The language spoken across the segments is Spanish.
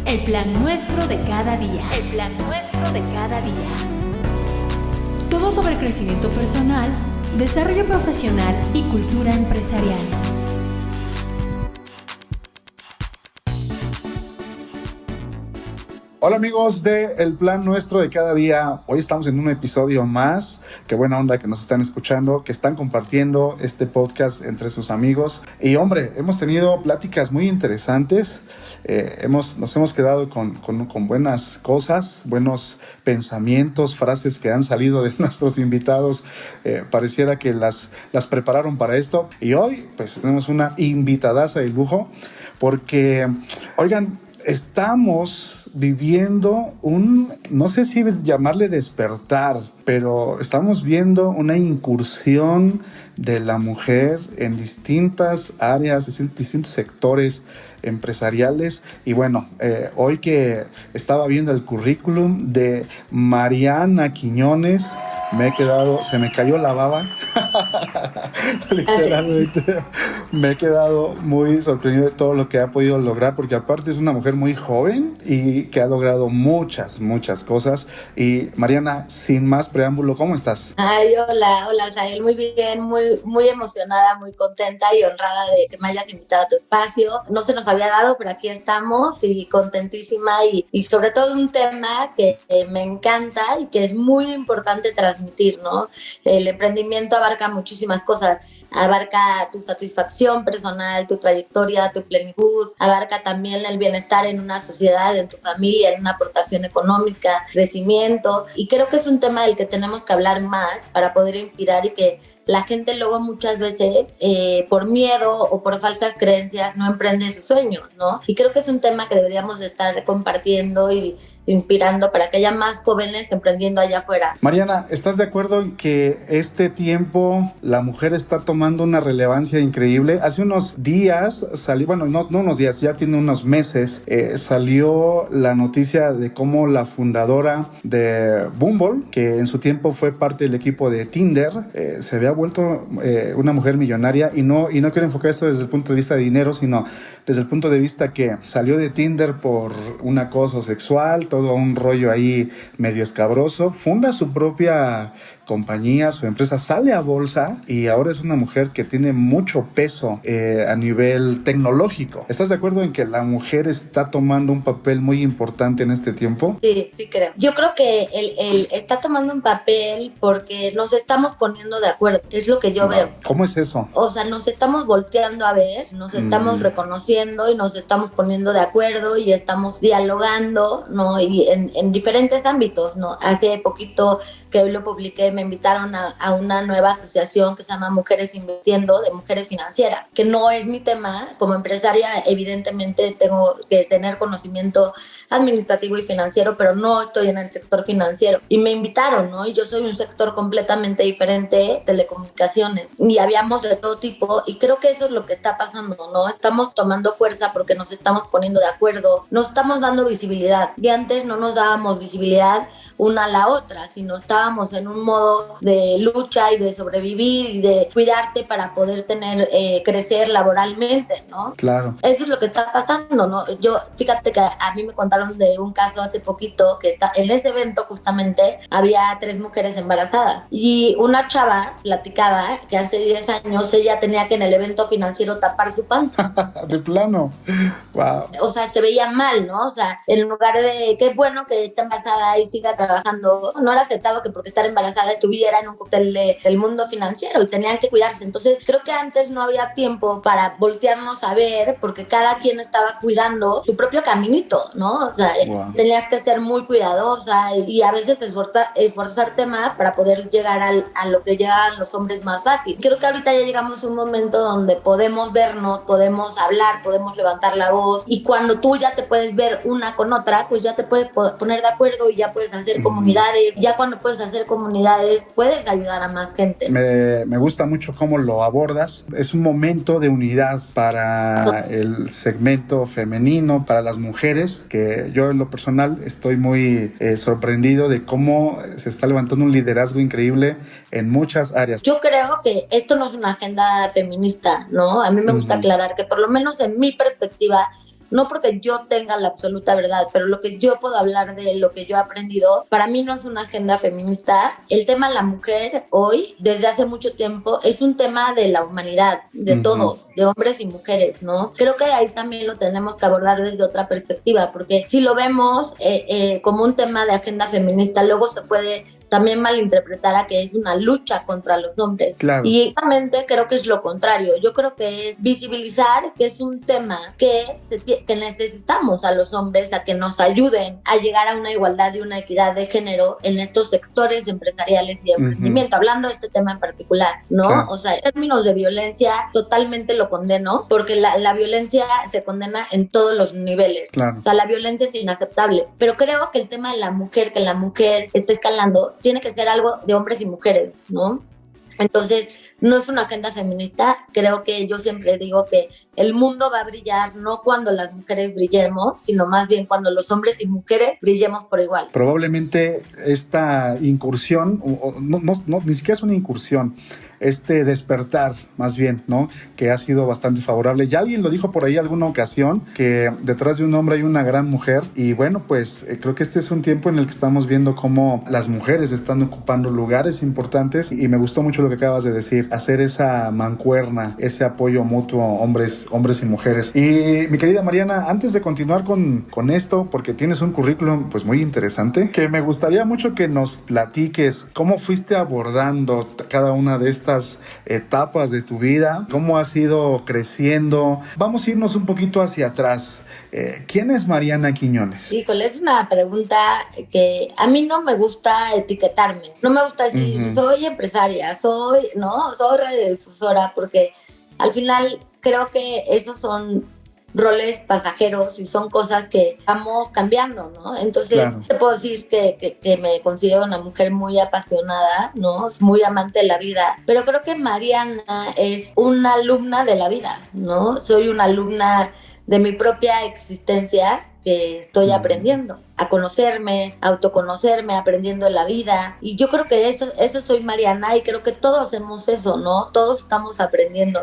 El plan nuestro de cada día. El plan nuestro de cada día. Todo sobre crecimiento personal, desarrollo profesional y cultura empresarial. Hola amigos de El Plan Nuestro de Cada Día. Hoy estamos en un episodio más. Qué buena onda que nos están escuchando, que están compartiendo este podcast entre sus amigos. Y hombre, hemos tenido pláticas muy interesantes. Nos hemos quedado con buenas cosas, buenos pensamientos, frases que han salido de nuestros invitados. Pareciera que las prepararon para esto. Y hoy pues tenemos una invitadaza de lujo porque, oigan, estamos viviendo no sé si llamarle despertar, pero estamos viendo una incursión de la mujer en distintas áreas, distintos sectores empresariales. Y bueno, hoy que estaba viendo el currículum de Mariana Quiñones, se me cayó la baba. Literalmente me he quedado muy sorprendido de todo lo que ha podido lograr, porque aparte es una mujer muy joven y que ha logrado muchas cosas. Y Mariana, sin más preámbulo, ¿cómo estás? Ay, hola, Sael, muy bien, muy emocionada, muy contenta y honrada de que me hayas invitado a tu espacio. No se nos había dado, pero aquí estamos y contentísima y sobre todo un tema que me encanta y que es muy importante transmitir, ¿no? El emprendimiento abarca muchísimas cosas. Abarca tu satisfacción personal, tu trayectoria, tu plenitud, abarca también el bienestar en una sociedad, en tu familia, en una aportación económica, crecimiento, y creo que es un tema del que tenemos que hablar más para poder inspirar y que la gente luego muchas veces por miedo o por falsas creencias no emprende sus sueños, ¿no? Y creo que es un tema que deberíamos de estar compartiendo y inspirando para que haya más jóvenes emprendiendo allá afuera. Mariana, ¿estás de acuerdo en que este tiempo la mujer está tomando una relevancia increíble? Hace unos días salió, bueno, no unos días, ya tiene unos meses, salió la noticia de cómo la fundadora de Bumble, que en su tiempo fue parte del equipo de Tinder, se había vuelto una mujer millonaria, y no quiero enfocar esto desde el punto de vista de dinero, sino desde el punto de vista que salió de Tinder por un acoso sexual, todo un rollo ahí medio escabroso, funda su propia compañía, su empresa, sale a bolsa y ahora es una mujer que tiene mucho peso a nivel tecnológico. ¿Estás de acuerdo en que la mujer está tomando un papel muy importante en este tiempo? Sí, creo. Yo creo que él está tomando un papel porque nos estamos poniendo de acuerdo, es lo que yo veo. ¿Cómo es eso? O sea, nos estamos volteando a ver, nos estamos reconociendo y nos estamos poniendo de acuerdo y estamos dialogando, ¿no? Y en diferentes ámbitos, ¿no? Hace poquito que lo publiqué, me invitaron a una nueva asociación que se llama Mujeres Invirtiendo, de mujeres financieras, que no es mi tema. Como empresaria, evidentemente tengo que tener conocimiento administrativo y financiero, pero no estoy en el sector financiero. Y me invitaron, ¿no? Y yo soy un sector completamente diferente, telecomunicaciones, y habíamos de todo tipo, y creo que eso es lo que está pasando, ¿no? Estamos tomando fuerza porque nos estamos poniendo de acuerdo, nos estamos dando visibilidad, y antes no nos dábamos visibilidad una a la otra, sino estábamos en un modo de lucha y de sobrevivir y de cuidarte para poder crecer laboralmente, ¿no? Claro. Eso es lo que está pasando, ¿no? Yo, fíjate que a mí me contaron de un caso hace poquito que en ese evento justamente había 3 mujeres embarazadas y una chava platicaba que hace 10 años ella tenía que en el evento financiero tapar su panza. De plano. Wow. O sea, se veía mal, ¿no? O sea, en lugar de qué bueno que esté embarazada y siga trabajando, no era aceptado que porque estar embarazada estuviera en un cóctel del mundo financiero y tenían que cuidarse. Entonces, creo que antes no había tiempo para voltearnos a ver porque cada quien estaba cuidando su propio caminito, ¿no? O sea, tenías que ser muy cuidadosa y a veces esforzarte más para poder llegar a lo que llegan los hombres más fácil. Creo que ahorita ya llegamos a un momento donde podemos vernos, podemos hablar, podemos levantar la voz, y cuando tú ya te puedes ver una con otra, pues ya te puedes poner de acuerdo y ya puedes hacer comunidades. Ya cuando puedes hacer comunidades, puedes ayudar a más gente. Me gusta mucho cómo lo abordas. Es un momento de unidad para el segmento femenino, para las mujeres, que yo en lo personal estoy muy sorprendido de cómo se está levantando un liderazgo increíble en muchas áreas. Yo creo que esto no es una agenda feminista, ¿no? A mí me gusta aclarar que por lo menos en mi perspectiva no porque yo tenga la absoluta verdad, pero lo que yo puedo hablar de lo que yo he aprendido, para mí no es una agenda feminista. El tema de la mujer hoy, desde hace mucho tiempo, es un tema de la humanidad, de todos, de hombres y mujeres, ¿no? Creo que ahí también lo tenemos que abordar desde otra perspectiva, porque si lo vemos como un tema de agenda feminista, luego se puede también malinterpretar a que es una lucha contra los hombres. Claro. Y realmente creo que es lo contrario. Yo creo que es visibilizar que es un tema que necesitamos a los hombres a que nos ayuden a llegar a una igualdad y una equidad de género en estos sectores empresariales y de emprendimiento, hablando de este tema en particular, ¿no? Claro. O sea, en términos de violencia, totalmente lo condeno, porque la violencia se condena en todos los niveles. Claro. O sea, la violencia es inaceptable. Pero creo que el tema de la mujer, que la mujer esté escalando, tiene que ser algo de hombres y mujeres, ¿no? Entonces, no es una agenda feminista. Creo que yo siempre digo que el mundo va a brillar no cuando las mujeres brillemos, sino más bien cuando los hombres y mujeres brillemos por igual. Probablemente esta incursión, no, ni siquiera es una incursión, este despertar más bien, ¿no? Que ha sido bastante favorable. Ya alguien lo dijo por ahí alguna ocasión, que detrás de un hombre hay una gran mujer, y bueno, pues creo que este es un tiempo en el que estamos viendo cómo las mujeres están ocupando lugares importantes, y me gustó mucho lo que acabas de decir, hacer esa mancuerna, ese apoyo mutuo, hombres y mujeres. Y mi querida Mariana, antes de continuar con esto, porque tienes un currículum pues muy interesante, que me gustaría mucho que nos platiques cómo fuiste abordando cada una de estas etapas de tu vida, cómo has ido creciendo. Vamos a irnos un poquito hacia atrás. ¿Quién es Mariana Quiñones? Híjole, es una pregunta que a mí no me gusta etiquetarme. No me gusta decir, soy empresaria, soy radiodifusora, porque al final creo que esos son roles pasajeros y son cosas que vamos cambiando, ¿no? Entonces, claro, te puedo decir que me considero una mujer muy apasionada, ¿no? Muy amante de la vida, pero creo que Mariana es una alumna de la vida, ¿no? Soy una alumna de mi propia existencia, que estoy aprendiendo a conocerme, a autoconocerme, aprendiendo de la vida. Y yo creo que eso soy Mariana, y creo que todos hacemos eso, ¿no? Todos estamos aprendiendo.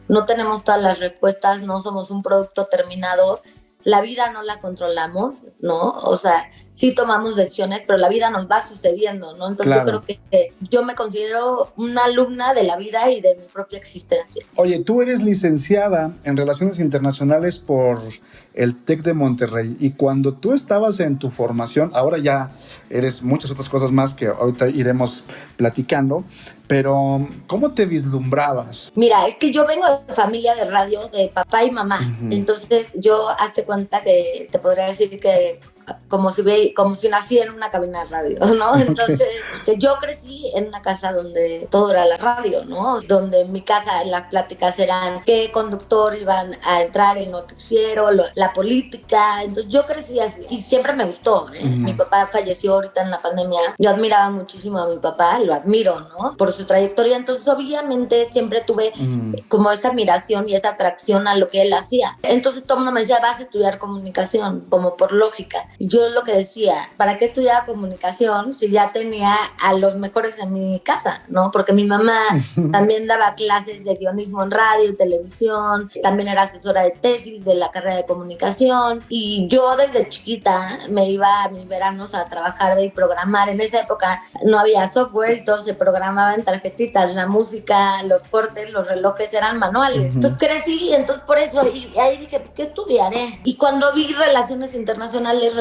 No tenemos todas las respuestas, no somos un producto terminado. La vida no la controlamos, ¿no? O sea, sí tomamos decisiones, pero la vida nos va sucediendo, ¿no? Entonces, claro, yo creo que yo me considero una alumna de la vida y de mi propia existencia. Oye, tú eres licenciada en Relaciones Internacionales por el TEC de Monterrey, y cuando tú estabas en tu formación, ahora ya eres muchas otras cosas más que ahorita iremos platicando, pero ¿cómo te vislumbrabas? Mira, es que yo vengo de familia de radio, de papá y mamá, entonces yo, hazte cuenta que te podría decir que como si nací en una cabina de radio, ¿no? Entonces, yo crecí en una casa donde todo era la radio, ¿no? Donde en mi casa las pláticas eran qué conductor iban a entrar en el noticiero, la política. Entonces, yo crecí así y siempre me gustó, ¿eh? Mi papá falleció ahorita en la pandemia. Yo admiraba muchísimo a mi papá, lo admiro, ¿no? Por su trayectoria. Entonces, obviamente, siempre tuve como esa admiración y esa atracción a lo que él hacía. Entonces, todo el mundo me decía, vas a estudiar comunicación, como por lógica. Yo lo que decía, ¿para qué estudiaba comunicación si ya tenía a los mejores en mi casa, ¿no? Porque mi mamá también daba clases de guionismo en radio y televisión, también era asesora de tesis de la carrera de comunicación, y yo desde chiquita me iba a mis veranos a trabajar y programar. En esa época no había software y todo se programaba en tarjetitas, la música, los cortes, los relojes eran manuales. Entonces crecí, y entonces por eso, y ahí dije, ¿qué estudiaré? Y cuando vi Relaciones Internacionales,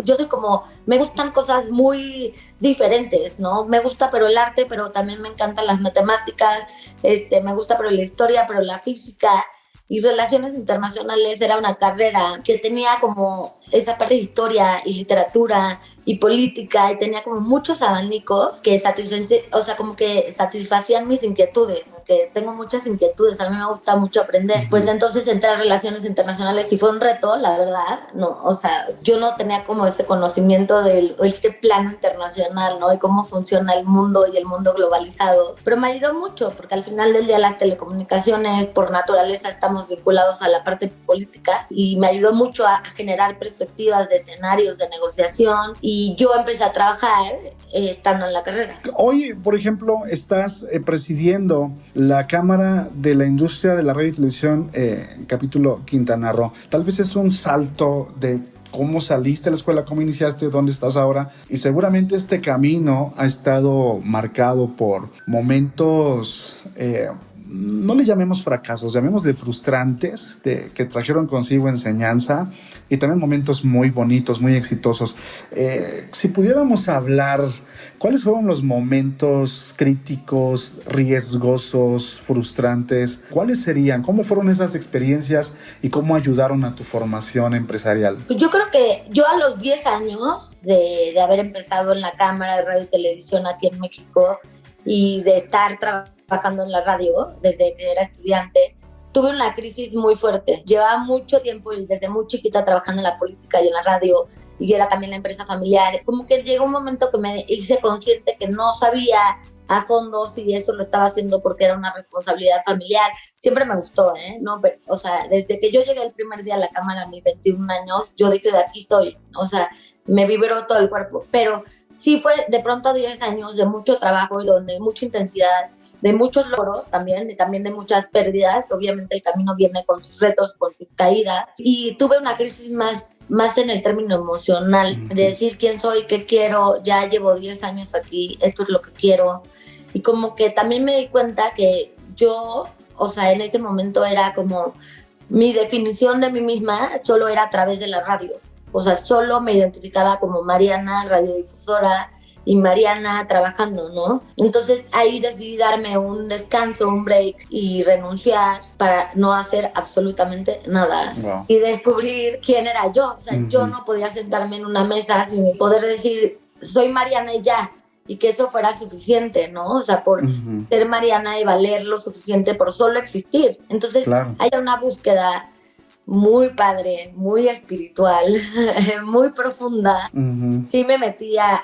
yo soy como, me gustan cosas muy diferentes, ¿no? Me gusta pero el arte, pero también me encantan las matemáticas, me gusta pero la historia, pero la física. Y Relaciones Internacionales era una carrera que tenía como esa parte de historia y literatura y política, y tenía como muchos abanicos que satisfacían mis inquietudes, que tengo muchas inquietudes, a mí me gusta mucho aprender. Pues entonces entré a Relaciones Internacionales y fue un reto, la verdad, ¿no? O sea, yo no tenía como ese conocimiento de este plano internacional, ¿no? Y cómo funciona el mundo y el mundo globalizado. Pero me ayudó mucho, porque al final del día las telecomunicaciones, por naturaleza, estamos vinculados a la parte política, y me ayudó mucho a generar perspectivas de escenarios de negociación. Y yo empecé a trabajar estando en la carrera. Hoy, por ejemplo, estás presidiendo la Cámara de la Industria de la Radio y Televisión, capítulo Quintana Roo. Tal vez es un salto de cómo saliste de la escuela, cómo iniciaste, dónde estás ahora. Y seguramente este camino ha estado marcado por momentos, no le llamemos fracasos, llamémosle frustrantes, que trajeron consigo enseñanza, y también momentos muy bonitos, muy exitosos. Si pudiéramos hablar, ¿cuáles fueron los momentos críticos, riesgosos, frustrantes? ¿Cuáles serían? ¿Cómo fueron esas experiencias y cómo ayudaron a tu formación empresarial? Pues yo creo que yo a los 10 años de haber empezado en la Cámara de Radio y Televisión aquí en México y de estar trabajando en la radio desde que era estudiante, tuve una crisis muy fuerte. Llevaba mucho tiempo y desde muy chiquita trabajando en la política y en la radio, y era también la empresa familiar. Como que llegó un momento que me hice consciente que no sabía a fondo si eso lo estaba haciendo porque era una responsabilidad familiar. Siempre me gustó, ¿no? Pero, o sea, desde que yo llegué el primer día a la cámara a mis 21 años, yo dije, de aquí soy. O sea, me vibró todo el cuerpo. Pero sí fue de pronto 10 años de mucho trabajo y donde mucha intensidad, de muchos logros también, y también de muchas pérdidas. Obviamente el camino viene con sus retos, con sus caídas. Y tuve una crisis más en el término emocional, de decir quién soy, qué quiero, ya llevo 10 años aquí, esto es lo que quiero. Y como que también me di cuenta que yo, o sea, en ese momento era como mi definición de mí misma solo era a través de la radio. O sea, solo me identificaba como Mariana, radiodifusora, y Mariana trabajando, ¿no? Entonces ahí decidí darme un descanso, un break y renunciar para no hacer absolutamente nada. Wow. Y descubrir quién era yo. O sea, yo no podía sentarme en una mesa sin poder decir, soy Mariana y ya. Y que eso fuera suficiente, ¿no? O sea, por ser Mariana y valer lo suficiente por solo existir. Entonces claro, hay una búsqueda muy padre, muy espiritual, muy profunda. Sí me metía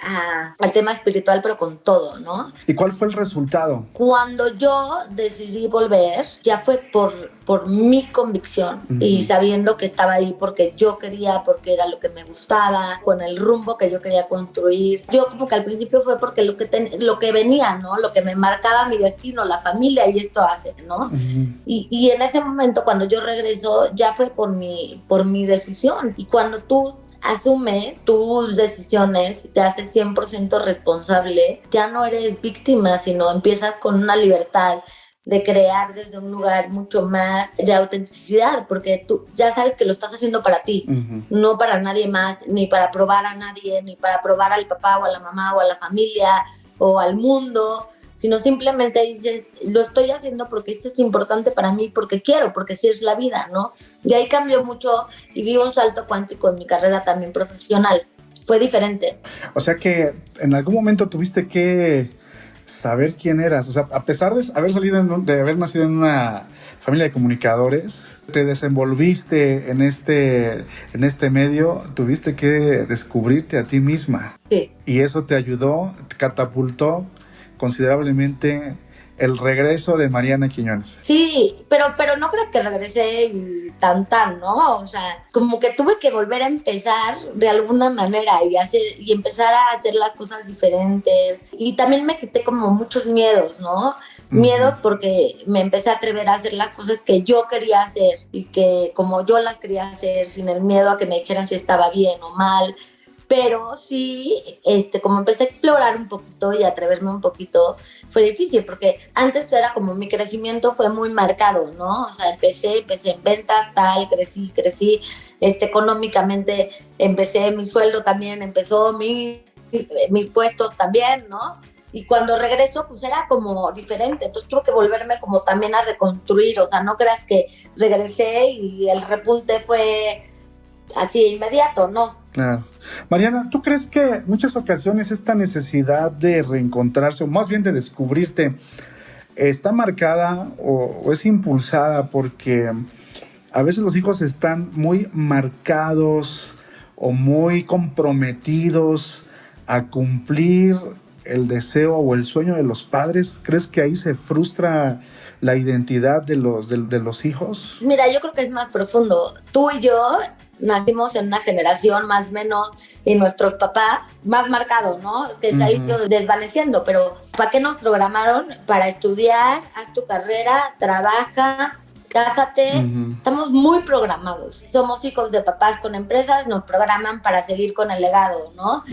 al tema espiritual, pero con todo, ¿no? ¿Y cuál fue el resultado? Cuando yo decidí volver, ya fue por mi convicción y sabiendo que estaba ahí porque yo quería, porque era lo que me gustaba, con el rumbo que yo quería construir. Yo como que al principio fue porque lo que venía, ¿no? Lo que me marcaba mi destino, la familia, y esto hace, ¿no? Y en ese momento, cuando yo regreso, ya fue por mi decisión. Y cuando tú asumes tus decisiones, te haces 100% responsable, ya no eres víctima, sino empiezas con una libertad de crear desde un lugar mucho más de autenticidad, porque tú ya sabes que lo estás haciendo para ti, no para nadie más, ni para probar a nadie, ni para probar al papá o a la mamá o a la familia o al mundo, sino simplemente dices, lo estoy haciendo porque esto es importante para mí, porque quiero, porque sí es la vida, ¿no? Y ahí cambió mucho y vi un salto cuántico en mi carrera también profesional. Fue diferente. O sea que en algún momento tuviste que saber quién eras. O sea, a pesar de haber nacido en una familia de comunicadores, te desenvolviste en este medio, tuviste que descubrirte a ti misma. Sí. Y eso te ayudó, te catapultó considerablemente el regreso de Mariana Quiñones. Sí, pero no crees que regresé y tan, ¿no? O sea, como que tuve que volver a empezar de alguna manera y empezar a hacer las cosas diferentes. Y también me quité como muchos miedos, ¿no? Miedos porque me empecé a atrever a hacer las cosas que yo quería hacer y que como yo las quería hacer, sin el miedo a que me dijeran si estaba bien o mal. Pero sí, como empecé a explorar un poquito y a atreverme un poquito, fue difícil porque antes era como mi crecimiento fue muy marcado, ¿no? O sea, empecé en ventas, crecí, económicamente empecé, mi sueldo también empezó, mis puestos también, ¿no? Y cuando regreso, pues era como diferente. Entonces tuve que volverme como también a reconstruir. O sea, no creas que regresé y el repunte fue así inmediato, ¿no. Claro. Mariana, ¿tú crees que en muchas ocasiones esta necesidad de reencontrarse, o más bien de descubrirte, está marcada o es impulsada porque a veces los hijos están muy marcados o muy comprometidos a cumplir el deseo o el sueño de los padres? ¿Crees que ahí se frustra la identidad de los hijos? Mira, yo creo que es más profundo. Tú y yo nacimos en una generación más o menos y nuestros papás más marcados, ¿no? Que se ha ido desvaneciendo, pero ¿para qué nos programaron? Para estudiar, haz tu carrera, trabaja, cásate. Estamos muy programados. Somos hijos de papás con empresas, nos programan para seguir con el legado, ¿no?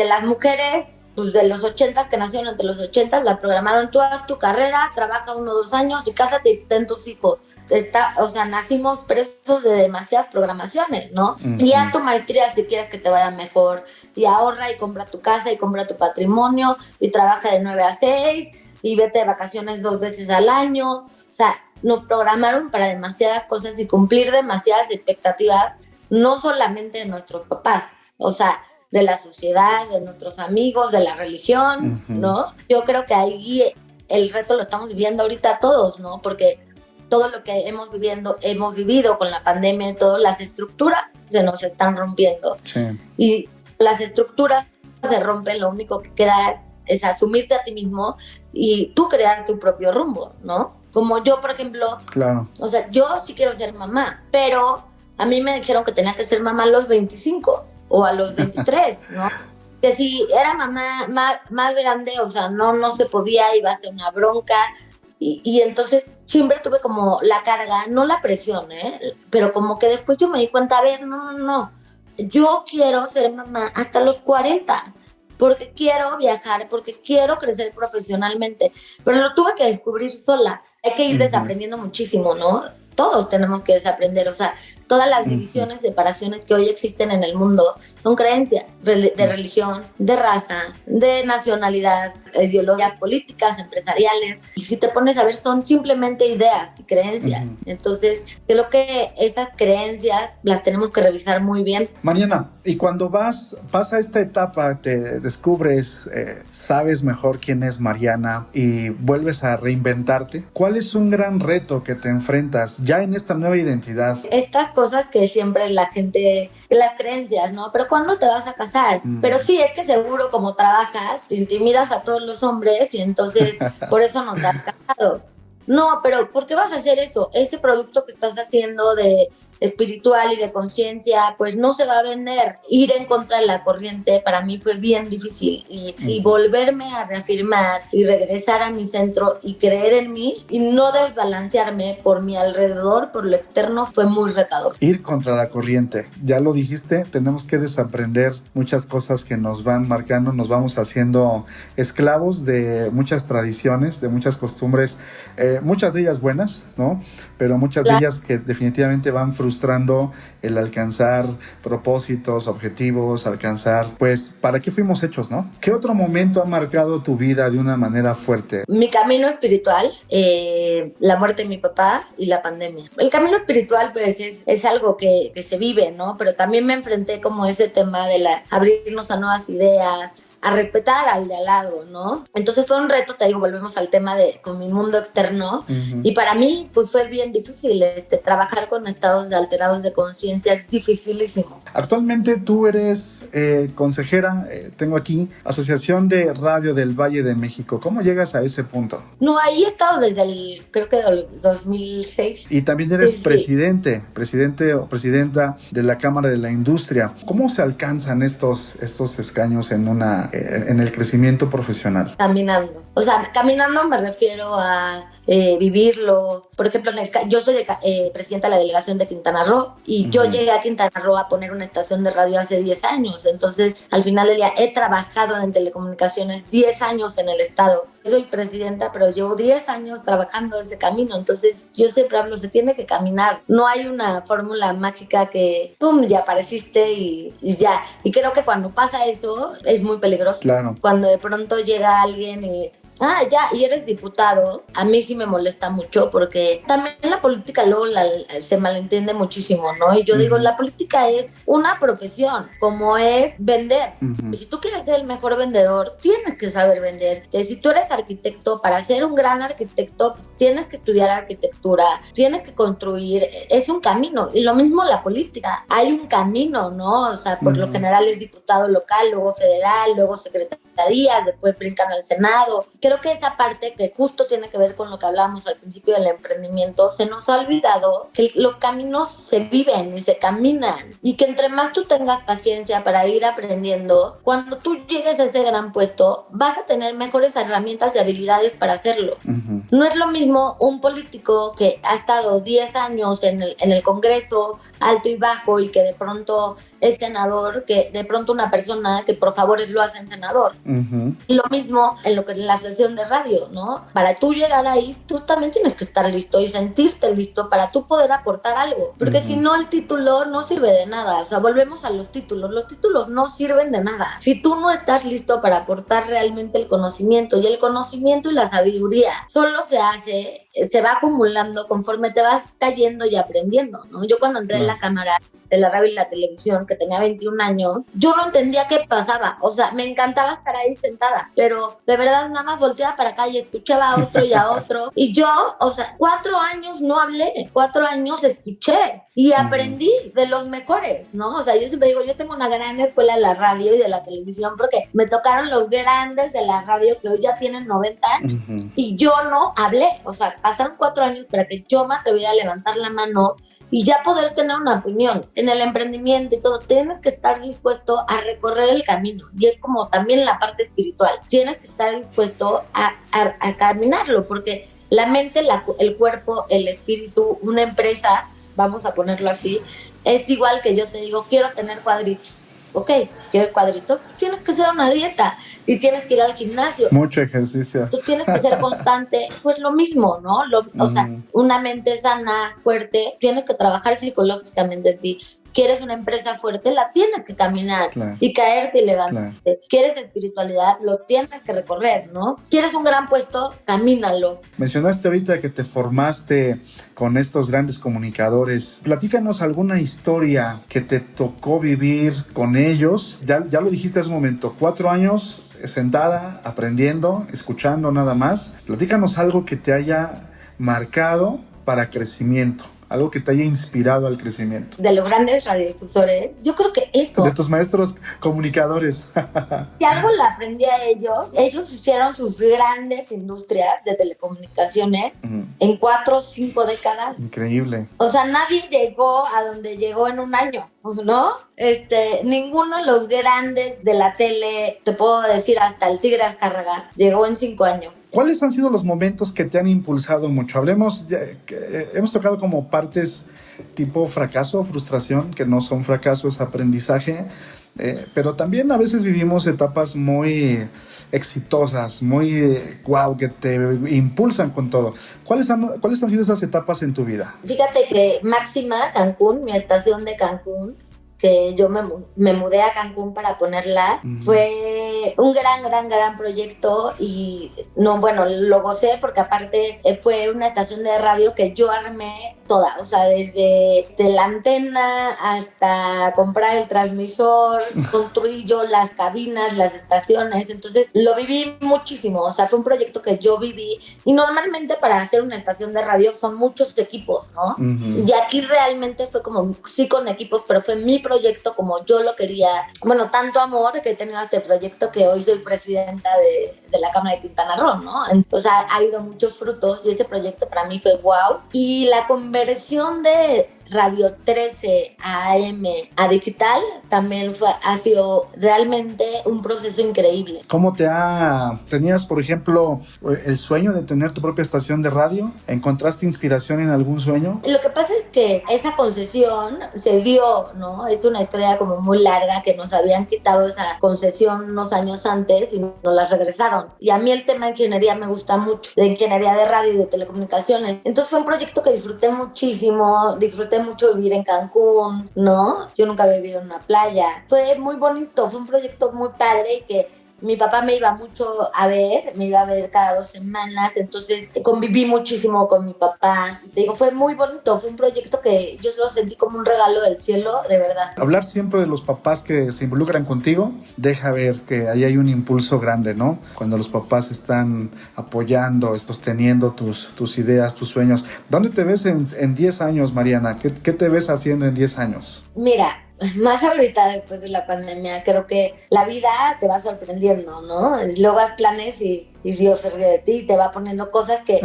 Las mujeres pues de los 80, que nacieron entre los 80, la programaron, tú haz tu carrera, trabaja 1 o 2 años y cásate y ten tus hijos. O sea, nacimos presos de demasiadas programaciones, ¿no? Y haz tu maestría si quieres que te vaya mejor, y ahorra y compra tu casa y compra tu patrimonio y trabaja de 9 a 6 y vete de vacaciones 2 veces al año. O sea, nos programaron para demasiadas cosas y cumplir demasiadas expectativas, no solamente de nuestros papás, o sea, de la sociedad, de nuestros amigos, de la religión, ¿no? Yo creo que ahí el reto lo estamos viviendo ahorita todos, ¿no? Porque todo lo que hemos vivido con la pandemia y todas las estructuras se nos están rompiendo. Sí. Y las estructuras se rompen, lo único que queda es asumirte a ti mismo y tú crear tu propio rumbo, ¿no? Como yo, por ejemplo, claro. O sea, yo sí quiero ser mamá, pero a mí me dijeron que tenía que ser mamá a los 25 o a los 23, ¿no? Que si era mamá más grande, o sea, no se podía, iba a ser una bronca. Y entonces siempre tuve como la carga, no la presión, pero como que después yo me di cuenta, a ver, no. Yo quiero ser mamá hasta los 40, porque quiero viajar, porque quiero crecer profesionalmente, pero lo tuve que descubrir sola. Hay que ir desaprendiendo muchísimo, ¿no? Todos tenemos que desaprender, o sea, todas las divisiones, separaciones que hoy existen en el mundo son creencias de religión, de raza, de nacionalidad, ideologías políticas, empresariales. Y si te pones a ver, son simplemente ideas y creencias. Entonces, creo que esas creencias las tenemos que revisar muy bien. Mariana, y cuando pasa esta etapa, te descubres, sabes mejor quién es Mariana y vuelves a reinventarte, ¿cuál es un gran reto que te enfrentas ya en esta nueva identidad? Estas cosas que siempre la gente, las creencias, ¿no? Pero ¿cuándo te vas a casar? Pero sí, es que seguro como trabajas, intimidas a todos los hombres y entonces por eso no te has casado. No, pero ¿por qué vas a hacer eso? Ese producto que estás haciendo de espiritual y de conciencia, pues no se va a vender. Ir en contra de la corriente para mí fue bien difícil y volverme a reafirmar y regresar a mi centro y creer en mí y no desbalancearme por mi alrededor, por lo externo, fue muy retador. Ir contra la corriente, ya lo dijiste, tenemos que desaprender muchas cosas que nos van marcando, nos vamos haciendo esclavos de muchas tradiciones, de muchas costumbres, muchas de ellas buenas, ¿no? Pero muchas de ellas que definitivamente van frustrando el alcanzar propósitos, objetivos, pues, ¿para qué fuimos hechos, no? ¿Qué otro momento ha marcado tu vida de una manera fuerte? Mi camino espiritual, la muerte de mi papá y la pandemia. El camino espiritual, pues, es algo que se vive, ¿no? Pero también me enfrenté como ese tema de abrirnos a nuevas ideas, a respetar al de al lado, ¿no? Entonces fue un reto, te digo, volvemos al tema con mi mundo externo, y para mí, pues fue bien difícil, trabajar con estados alterados de conciencia es dificilísimo. Actualmente tú eres consejera, tengo aquí, Asociación de Radio del Valle de México. ¿Cómo llegas a ese punto? No, ahí he estado desde creo que del 2006. Y también eres presidente o presidenta de la Cámara de la Industria. ¿Cómo se alcanzan estos escaños en el crecimiento profesional? Caminando. O sea, caminando me refiero a vivirlo. Por ejemplo, yo soy presidenta de la delegación de Quintana Roo y yo llegué a Quintana Roo a poner una estación de radio hace 10 años. Entonces, al final del día, he trabajado en telecomunicaciones 10 años en el estado. Soy presidenta, pero llevo 10 años trabajando ese camino. Entonces, yo siempre hablo, se tiene que caminar. No hay una fórmula mágica que, ¡pum!, ya apareciste y ya. Y creo que cuando pasa eso, es muy peligroso. Claro. Cuando de pronto llega alguien y ya, y eres diputado, a mí sí me molesta mucho porque también la política luego se malentiende muchísimo, ¿no? Y yo digo, la política es una profesión, como es vender. Y si tú quieres ser el mejor vendedor, tienes que saber vender. Si tú eres arquitecto, para ser un gran arquitecto, tienes que estudiar arquitectura, tienes que construir, es un camino. Y lo mismo la política, hay un camino, ¿no? O sea, por lo general es diputado local, luego federal, luego secretario secretarías, después brincan al Senado. Creo que esa parte que justo tiene que ver con lo que hablábamos al principio del emprendimiento, se nos ha olvidado que los caminos se viven y se caminan, y que entre más tú tengas paciencia para ir aprendiendo, cuando tú llegues a ese gran puesto, vas a tener mejores herramientas y habilidades para hacerlo. No es lo mismo un político que ha estado 10 años en el Congreso, alto y bajo, y que de pronto es senador, que de pronto una persona que por favores lo hacen senador. Y lo mismo en lo que es la sesión de radio, ¿no? Para tú llegar ahí, tú también tienes que estar listo y sentirte listo para tú poder aportar algo. Porque si no, el título no sirve de nada. O sea, volvemos a los títulos no sirven de nada. Si tú no estás listo para aportar realmente el conocimiento, y el conocimiento y la sabiduría solo se va acumulando conforme te vas cayendo y aprendiendo, ¿no? Yo cuando entré en la cámara de la radio y la televisión, que tenía 21 años, yo no entendía qué pasaba. O sea, me encantaba estar ahí sentada, pero de verdad nada más volteaba para acá y escuchaba a otro y a otro. Y yo, o sea, 4 años no hablé, 4 años escuché y aprendí de los mejores, ¿no? O sea, yo siempre digo, yo tengo una gran escuela de la radio y de la televisión porque me tocaron los grandes de la radio que hoy ya tienen 90 años y yo no hablé. O sea, pasaron 4 años para que yo me atreviera a levantar la mano y ya poder tener una opinión. En el emprendimiento y todo, tienes que estar dispuesto a recorrer el camino, y es como también la parte espiritual, tienes que estar dispuesto a caminarlo, porque la mente, el cuerpo, el espíritu, una empresa, vamos a ponerlo así, es igual que yo te digo, quiero tener cuadritos. Ok, ¿quieres cuadritos? Tienes que hacer una dieta y tienes que ir al gimnasio. Mucho ejercicio. Tú tienes que ser constante. Pues lo mismo, ¿no? O sea, una mente sana, fuerte, tienes que trabajar psicológicamente en ti. ¿Quieres una empresa fuerte? La tienes que caminar y caerte y levantarte. Claro. ¿Quieres espiritualidad? Lo tienes que recorrer, ¿no? ¿Quieres un gran puesto? Camínalo. Mencionaste ahorita que te formaste con estos grandes comunicadores. Platícanos alguna historia que te tocó vivir con ellos. Ya lo dijiste hace un momento, 4 años sentada, aprendiendo, escuchando nada más. Platícanos algo que te haya marcado para crecimiento. Algo que te haya inspirado al crecimiento. De los grandes radiodifusores, yo creo que eso. De tus maestros comunicadores. Si algo le aprendí a ellos hicieron sus grandes industrias de telecomunicaciones en 4 o 5 décadas. Increíble. O sea, nadie llegó a donde llegó en un año, ¿no? Ninguno de los grandes de la tele, te puedo decir hasta el Tigre Azcárraga, llegó en 5 años. ¿Cuáles han sido los momentos que te han impulsado mucho? Hablemos, hemos tocado como partes tipo fracaso, frustración, que no son fracaso, es aprendizaje, pero también a veces vivimos etapas muy exitosas, muy wow, que te impulsan con todo. ¿Cuáles han sido esas etapas en tu vida? Fíjate que Máxima Cancún, mi estación de Cancún, que yo me mudé a Cancún para ponerla, fue un gran proyecto y no, bueno, lo gocé porque aparte fue una estación de radio que yo armé toda, o sea, desde la antena hasta comprar el transmisor, construí yo las cabinas, las estaciones, entonces lo viví muchísimo, o sea, fue un proyecto que yo viví y normalmente para hacer una estación de radio son muchos equipos, ¿no? Y aquí realmente fue como, sí con equipos, pero fue mi proyecto como yo lo quería, bueno, tanto amor que he tenido a este proyecto que hoy soy presidenta de la Cámara de Quintana Roo, ¿no? O sea, ha habido muchos frutos y ese proyecto para mí fue wow. Y la conversión de Radio 13 AM a digital también ha sido realmente un proceso increíble. ¿Cómo tenías, por ejemplo, el sueño de tener tu propia estación de radio? ¿Encontraste inspiración en algún sueño? Lo que pasa es que esa concesión se dio, ¿no? Es una historia como muy larga que nos habían quitado esa concesión unos años antes y nos la regresaron. Y a mí el tema de ingeniería me gusta mucho, de ingeniería de radio y de telecomunicaciones. Entonces fue un proyecto que disfruté muchísimo, disfruté mucho vivir en Cancún, ¿no? Yo nunca había vivido en una playa. Fue muy bonito, fue un proyecto muy padre y que mi papá me iba mucho a ver, me iba a ver cada 2 semanas, entonces conviví muchísimo con mi papá. Te digo, fue muy bonito, fue un proyecto que yo lo sentí como un regalo del cielo, de verdad. Hablar siempre de los papás que se involucran contigo, deja ver que ahí hay un impulso grande, ¿no? Cuando los papás están apoyando, sosteniendo tus ideas, tus sueños. ¿Dónde te ves en 10 años, Mariana? ¿Qué te ves haciendo en 10 años? Mira, más ahorita después de la pandemia, creo que la vida te va sorprendiendo, ¿no? Luego haz planes y Dios se ríe de ti y te va poniendo cosas que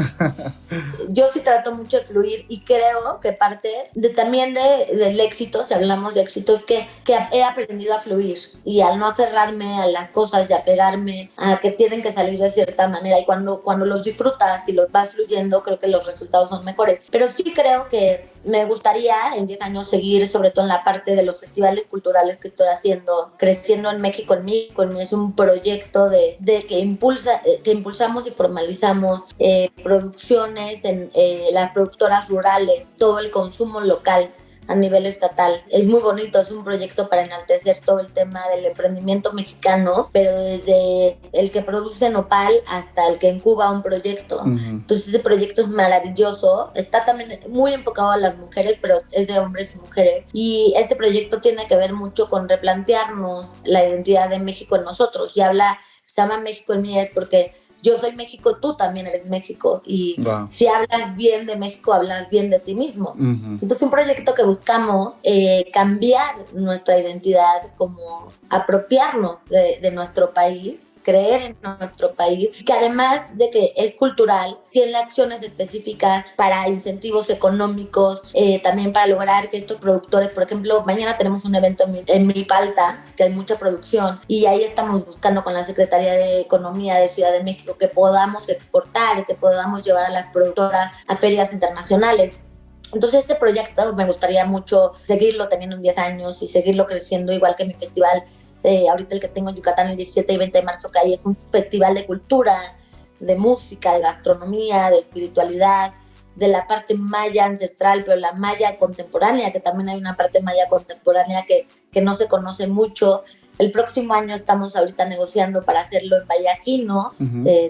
yo sí trato mucho de fluir y creo que parte también del éxito, si hablamos de éxito, es que he aprendido a fluir y al no aferrarme a las cosas y apegarme a que tienen que salir de cierta manera, y cuando los disfrutas y los vas fluyendo, creo que los resultados son mejores. Pero sí creo que me gustaría en 10 años seguir, sobre todo en la parte de los festivales culturales que estoy haciendo, creciendo en México en mí. Es un proyecto que impulsamos y formalizamos producciones en las productoras rurales, todo el consumo local a nivel estatal. Es muy bonito, es un proyecto para enaltecer todo el tema del emprendimiento mexicano, pero desde el que produce nopal hasta el que incuba un proyecto. Entonces ese proyecto es maravilloso, está también muy enfocado a las mujeres, pero es de hombres y mujeres, y este proyecto tiene que ver mucho con replantearnos la identidad de México en nosotros, y se llama México en mí porque yo soy México, tú también eres México, y si hablas bien de México, hablas bien de ti mismo. Entonces, un proyecto que buscamos cambiar nuestra identidad, como apropiarnos de nuestro país, creer en nuestro país, que además de que es cultural, tiene acciones específicas para incentivos económicos, también para lograr que estos productores, por ejemplo, mañana tenemos un evento en Milpalta, que hay mucha producción, y ahí estamos buscando con la Secretaría de Economía de Ciudad de México que podamos exportar y que podamos llevar a las productoras a ferias internacionales. Entonces este proyecto me gustaría mucho seguirlo teniendo en 10 años y seguirlo creciendo, igual que mi festival. Ahorita el que tengo en Yucatán el 17 y 20 de marzo, que hay es un festival de cultura, de música, de gastronomía, de espiritualidad, de la parte maya ancestral, pero la maya contemporánea, que también hay una parte maya contemporánea que no se conoce mucho. El próximo año estamos ahorita negociando para hacerlo en Vallaquino.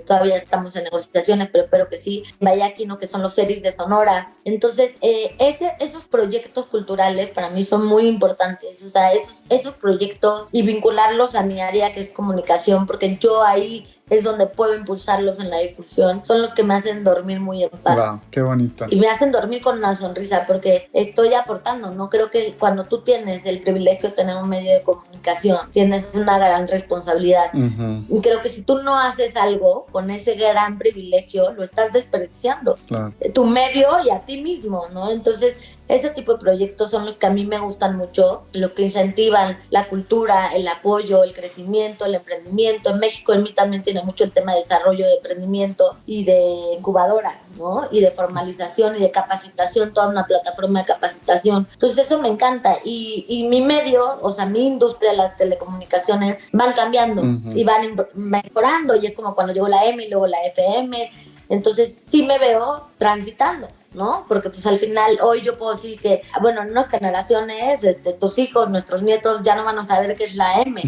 Todavía estamos en negociaciones, pero espero que sí. En Vallaquino, que son los series de Sonora. Entonces, esos proyectos culturales para mí son muy importantes. O sea, esos proyectos, y vincularlos a mi área, que es comunicación, porque yo ahí es donde puedo impulsarlos en la difusión, son los que me hacen dormir muy en paz. Wow, qué bonito. Y me hacen dormir con una sonrisa, porque estoy aportando, ¿no? Creo que cuando tú tienes el privilegio de tener un medio de comunicación, tienes una gran responsabilidad. Y creo que si tú no haces algo con ese gran privilegio, lo estás desperdiciando. Claro. Tu medio y a ti mismo, ¿no? Entonces, ese tipo de proyectos son los que a mí me gustan mucho, lo que incentivan la cultura, el apoyo, el crecimiento, el emprendimiento. En México, en mí también tiene mucho el tema de desarrollo de emprendimiento y de incubadora, ¿no? Y de formalización y de capacitación, toda una plataforma de capacitación. Entonces eso me encanta, y mi medio, o sea, mi industria, las telecomunicaciones, van cambiando y van mejorando, y es como cuando llegó la M y luego la FM. Entonces sí me veo transitando, ¿no? Porque pues al final hoy yo puedo decir que, bueno, en unas generaciones, tus hijos, nuestros nietos ya no van a saber qué es la M,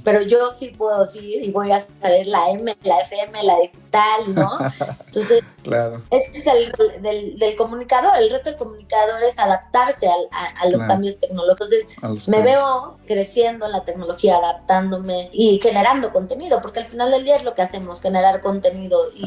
pero yo sí puedo decir y voy a saber la M, la FM, la digital, ¿no? Entonces, claro. Ese es el rol del comunicador. El reto del comunicador es adaptarse a los cambios tecnológicos. Entonces, me veo creciendo en la tecnología, adaptándome y generando contenido, porque al final del día es lo que hacemos, generar contenido, y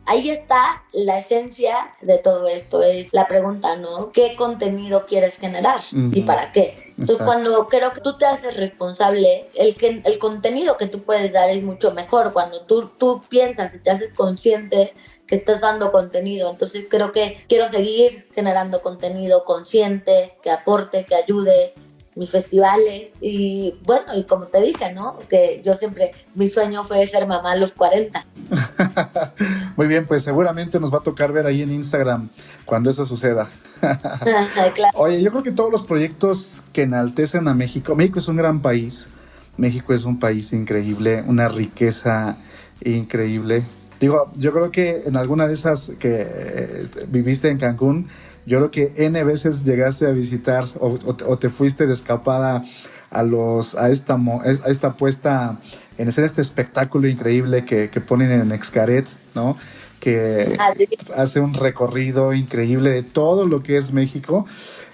ahí está la esencia de todo esto. Es la pregunta, ¿no? ¿Qué contenido quieres generar y para qué? Entonces, cuando creo que tú te haces responsable, el contenido que tú puedes dar es mucho mejor. Cuando tú piensas y te haces consciente que estás dando contenido. Entonces creo que quiero seguir generando contenido consciente, que aporte, que ayude, mis festivales. Y bueno, y como te dije, ¿no? Que yo siempre, mi sueño fue ser mamá a los 40. Muy bien, pues seguramente nos va a tocar ver ahí en Instagram cuando eso suceda. Claro. Oye, yo creo que todos los proyectos que enaltecen a México es un gran país. México es un país increíble, una riqueza increíble. Digo, yo creo que en alguna de esas que viviste en Cancún, yo creo que N veces llegaste a visitar o te fuiste de escapada a esta puesta en escena, este espectáculo increíble que ponen en Xcaret, ¿no? Que hace un recorrido increíble de todo lo que es México.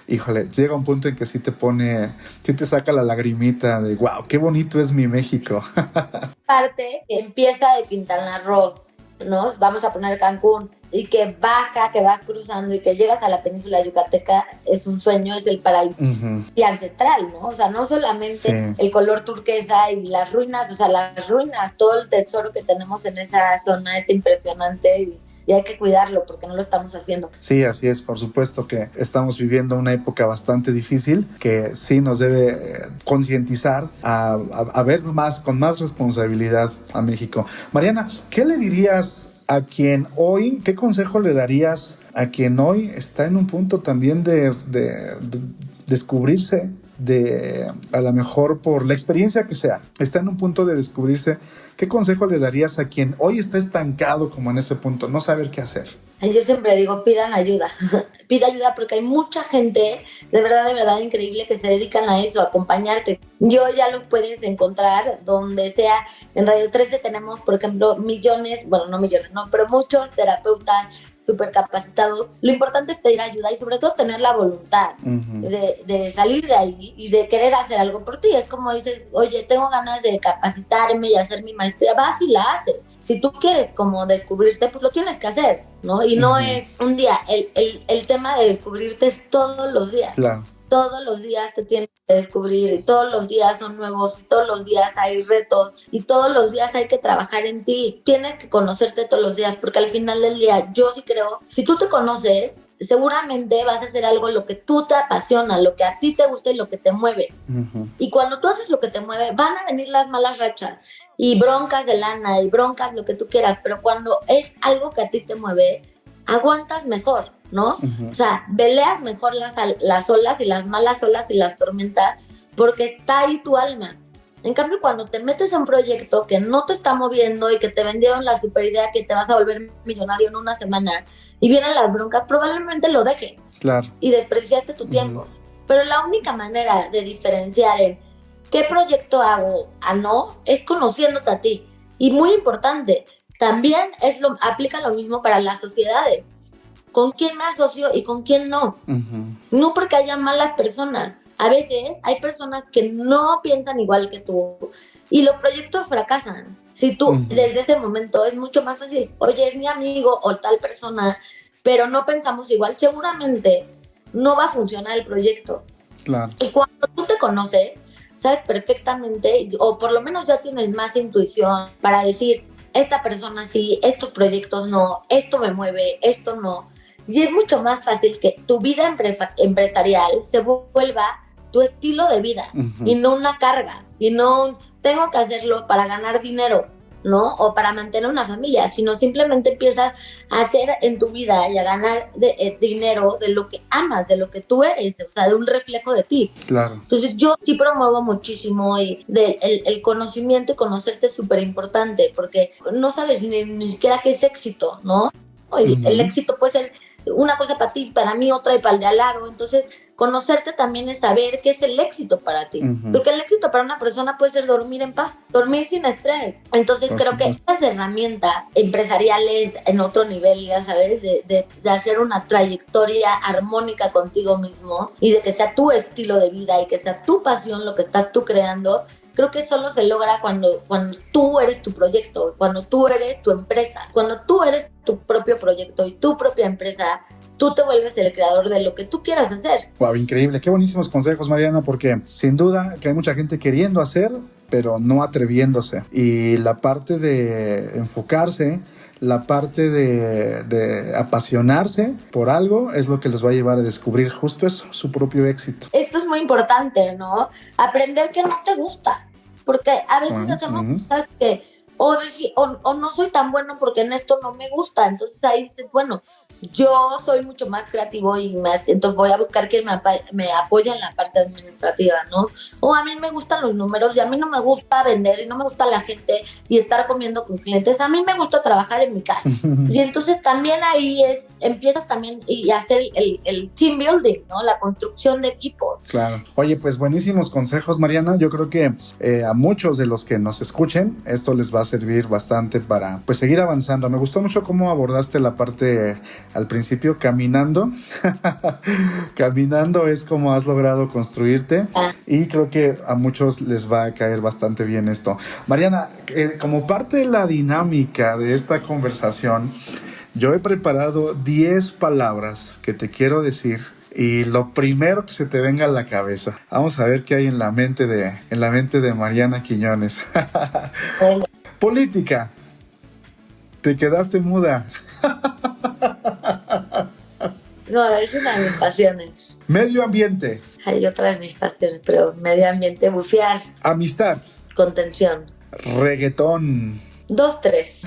Híjole, llega un punto en que sí te saca la lagrimita de wow, qué bonito es mi México. Parte que empieza de Quintana Roo, ¿no? Vamos a poner Cancún, y que baja, que vas cruzando y que llegas a la península yucateca, es un sueño, es el paraíso y ancestral, ¿no? O sea, no solamente el color turquesa y las ruinas, o sea, las ruinas, todo el tesoro que tenemos en esa zona es impresionante y hay que cuidarlo porque no lo estamos haciendo. Sí, así es, por supuesto que estamos viviendo una época bastante difícil que sí nos debe concientizar a ver más, con más responsabilidad a México. Mariana, ¿qué le dirías a quien hoy, qué consejo le darías a quien hoy está en un punto también de descubrirse, a lo mejor por la experiencia que sea, está en un punto de descubrirse? ¿Qué consejo le darías a quien hoy está estancado como en ese punto, no saber qué hacer? Yo siempre digo, pidan ayuda. Pida ayuda porque hay mucha gente, de verdad increíble, que se dedican a eso, a acompañarte. Yo ya los puedes encontrar donde sea. En Radio 13 tenemos, por ejemplo, pero muchos terapeutas súper capacitados. Lo importante es pedir ayuda y sobre todo tener la voluntad de salir de ahí y de querer hacer algo por ti. Es como dices, oye, tengo ganas de capacitarme y hacer mi maestría, vas y la haces. Si tú quieres como descubrirte, pues lo tienes que hacer, ¿no? Y no es un día, el tema de descubrirte es todos los días. Claro. Todos los días te tienes que descubrir y todos los días son nuevos, y todos los días hay retos y todos los días hay que trabajar en ti. Tienes que conocerte todos los días porque al final del día yo sí creo, si tú te conoces, seguramente vas a hacer algo lo que tú te apasiona, lo que a ti te gusta y lo que te mueve. Y cuando tú haces lo que te mueve, van a venir las malas rachas y broncas de lana y broncas, lo que tú quieras, pero cuando es algo que a ti te mueve, aguantas mejor, ¿no? O sea, peleas mejor las olas y las malas olas y las tormentas porque está ahí tu alma. En cambio, cuando te metes a un proyecto que no te está moviendo y que te vendieron la super idea que te vas a volver millonario en una semana y vienen las broncas, probablemente lo dejes. Claro. Y despreciaste tu tiempo. Pero la única manera de diferenciar en qué proyecto hago a no es conociéndote a ti. Y muy importante, también aplica lo mismo para las sociedades. ¿Con quién me asocio y con quién no? No porque haya malas personas. A veces hay personas que no piensan igual que tú y los proyectos fracasan. Si tú desde ese momento es mucho más fácil, oye, es mi amigo o tal persona, pero no pensamos igual, seguramente no va a funcionar el proyecto. Claro. Y cuando tú te conoces, sabes perfectamente, o por lo menos ya tienes más intuición para decir, esta persona sí, estos proyectos no, esto me mueve, esto no. Y es mucho más fácil que tu vida empresarial se vuelva tu estilo de vida y no una carga, y no tengo que hacerlo para ganar dinero, ¿no? O para mantener una familia, sino simplemente empiezas a hacer en tu vida y a ganar dinero de lo que amas, de lo que tú eres, o sea, de un reflejo de ti. Claro. Entonces yo sí promuevo muchísimo y el conocimiento y conocerte es súper importante porque no sabes ni siquiera qué es éxito, ¿no? El éxito puede ser una cosa para ti, para mí otra y para el de al lado. Entonces, conocerte también es saber qué es el éxito para ti. Porque el éxito para una persona puede ser dormir en paz, dormir sin estrés. Entonces, creo que estas herramientas empresariales en otro nivel, ya sabes, de hacer una trayectoria armónica contigo mismo y de que sea tu estilo de vida y que sea tu pasión lo que estás tú creando, creo que solo se logra cuando tú eres tu proyecto, cuando tú eres tu empresa, cuando tú eres tu propio proyecto y tu propia empresa, tú te vuelves el creador de lo que tú quieras hacer. Wow, increíble. Qué buenísimos consejos, Mariana, porque sin duda que hay mucha gente queriendo hacer, pero no atreviéndose. Y la parte de enfocarse, la parte de apasionarse por algo es lo que les va a llevar a descubrir justo eso, su propio éxito. Esto es muy importante, ¿no? Aprender que no te gusta, porque a veces hacemos cosas que o no soy tan bueno porque en esto no me gusta, entonces ahí dices, bueno, yo soy mucho más creativo y más, entonces voy a buscar que me apoye en la parte administrativa, ¿no? O a mí me gustan los números y a mí no me gusta vender y no me gusta la gente y estar comiendo con clientes, a mí me gusta trabajar en mi casa. Y entonces también ahí empiezas también y hacer el team building, ¿no? La construcción de equipos. Claro. Oye, pues buenísimos consejos, Mariana. Yo creo que a muchos de los que nos escuchen, esto les va a servir bastante para pues seguir avanzando. Me gustó mucho cómo abordaste la parte al principio, caminando. Caminando es como has logrado construirte y creo que a muchos les va a caer bastante bien esto. Mariana, como parte de la dinámica de esta conversación, Yo he preparado 10 palabras que te quiero decir y lo primero que se te venga a la cabeza. Vamos a ver qué hay en la mente de Mariana Quiñones. Política. Te quedaste muda. No, es una de mis pasiones. Medio ambiente. Hay otra de mis pasiones, pero medio ambiente, bucear. Amistad. Contención. Reggaetón. 2, 3.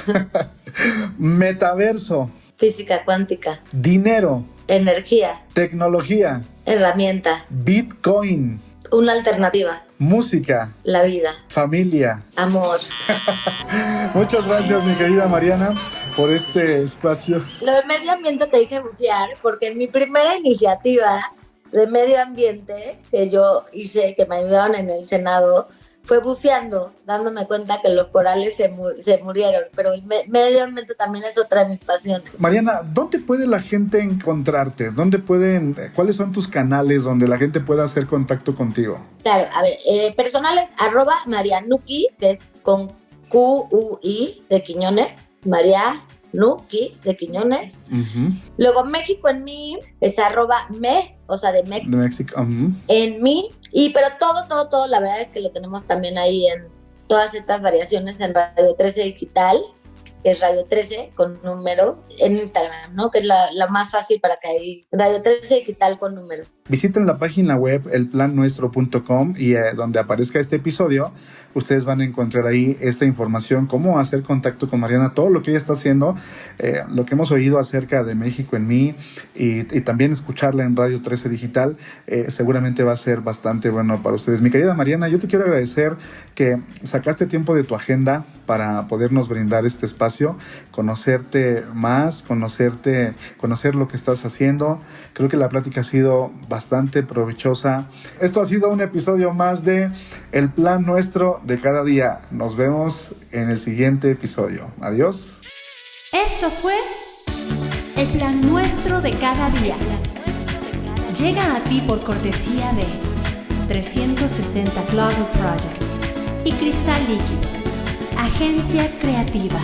Metaverso. Física cuántica. Dinero. Energía. Tecnología. Herramienta. Bitcoin. Una alternativa. Música. La vida. Familia. Amor. Muchas gracias, mi querida Mariana, por este espacio. Lo de medio ambiente te dije bucear porque en mi primera iniciativa de medio ambiente que yo hice, que me ayudaron en el Senado, fue buceando, dándome cuenta que los corales se murieron, pero el medio ambiente también es otra de mis pasiones. Mariana, ¿dónde puede la gente encontrarte? ¿Cuáles son tus canales donde la gente pueda hacer contacto contigo? Claro, a ver, personales, @marianuki, que es con QUI de Quiñones, Marianuki de Quiñones. Uh-huh. Luego México en mí es @me, o sea, de México. Uh-huh. En mí. Pero todo, la verdad es que lo tenemos también ahí en todas estas variaciones en Radio 13 Digital, que es Radio 13 con número, en Instagram, ¿no? Que es la más fácil para que ahí, Radio 13 Digital con número. Visiten la página web elplannuestro.com y donde aparezca este episodio, ustedes van a encontrar ahí esta información, cómo hacer contacto con Mariana, todo lo que ella está haciendo, lo que hemos oído acerca de México en mí y también escucharla en Radio 13 Digital, seguramente va a ser bastante bueno para ustedes. Mi querida Mariana, yo te quiero agradecer que sacaste tiempo de tu agenda para podernos brindar este espacio, conocerte más, conocer lo que estás haciendo. Creo que la plática ha sido bastante provechosa. Esto ha sido un episodio más de El Plan Nuestro de Cada Día. Nos vemos en el siguiente episodio. Adiós. Esto fue El Plan Nuestro de Cada Día. Llega a ti por cortesía de 360 Global Project y Cristal Líquido, agencia creativa.